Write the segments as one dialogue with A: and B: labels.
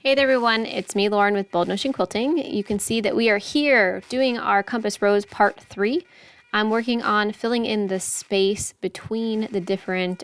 A: Hey there everyone, it's me Lauren with Bold Notion Quilting. You can see that we are here doing our compass rose part 3. I'm working on filling in the space between the different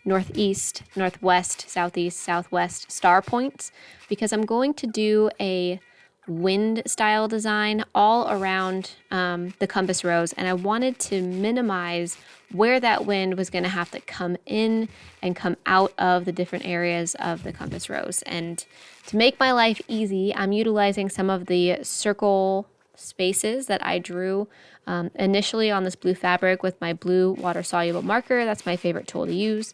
A: northeast, northwest, southeast, southwest star points because I'm going to do a wind style design all around the compass rose, and I wanted to minimize where that wind was going to have to come in and come out of the different areas of the compass rose. And to make my life easy, I'm utilizing some of the circle spaces that I drew initially on this blue fabric with my blue water-soluble marker. That's my favorite tool to use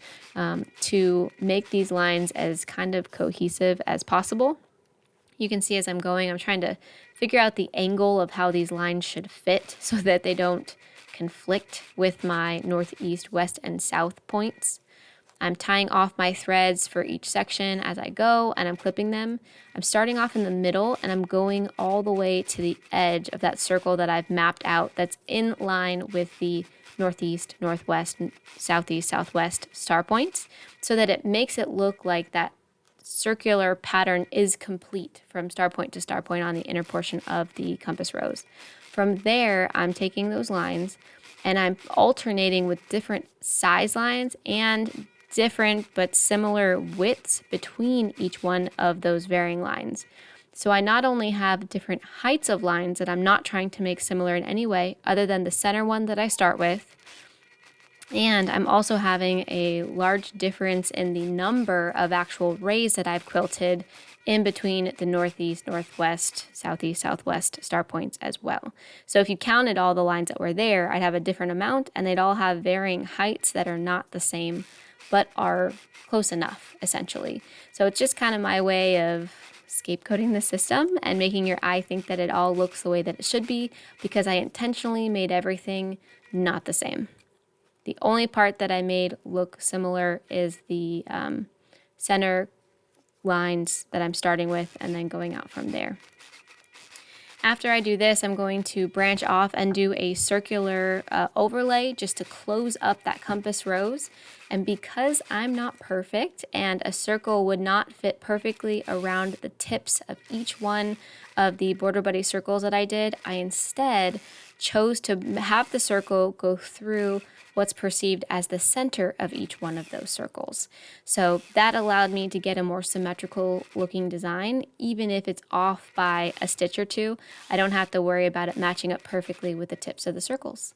A: to make these lines as kind of cohesive as possible. You can see as I'm going, I'm trying to figure out the angle of how these lines should fit so that they don't conflict with my northeast, west, and south points. I'm tying off my threads for each section as I go, and I'm clipping them. I'm starting off in the middle, and I'm going all the way to the edge of that circle that I've mapped out that's in line with the northeast, northwest, southeast, southwest star points so that it makes it look like that circular pattern is complete from star point to star point on the inner portion of the compass rose. From there, I'm taking those lines and I'm alternating with different size lines and different but similar widths between each one of those varying lines. So I not only have different heights of lines that I'm not trying to make similar in any way other than the center one that I start with, and I'm also having a large difference in the number of actual rays that I've quilted in between the northeast, northwest, southeast, southwest star points as well. So if you counted all the lines that were there, I'd have a different amount, and they'd all have varying heights that are not the same, but are close enough, essentially. So it's just kind of my way of scapegoating the system and making your eye think that it all looks the way that it should be, because I intentionally made everything not the same. The only part that I made look similar is the center lines that I'm starting with and then going out from there. After I do this, I'm going to branch off and do a circular overlay just to close up that compass rose. And because I'm not perfect and a circle would not fit perfectly around the tips of each one of the Border Buddy circles that I did, I instead chose to have the circle go through what's perceived as the center of each one of those circles. So that allowed me to get a more symmetrical looking design. Even if it's off by a stitch or two, I don't have to worry about it matching up perfectly with the tips of the circles.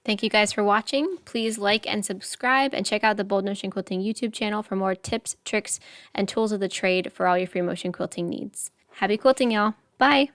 A: Thank you guys for watching. Please like and subscribe, and check out the Bold Notion Quilting YouTube channel for more tips, tricks, and tools of the trade for all your free motion quilting needs. Happy quilting, y'all. Bye.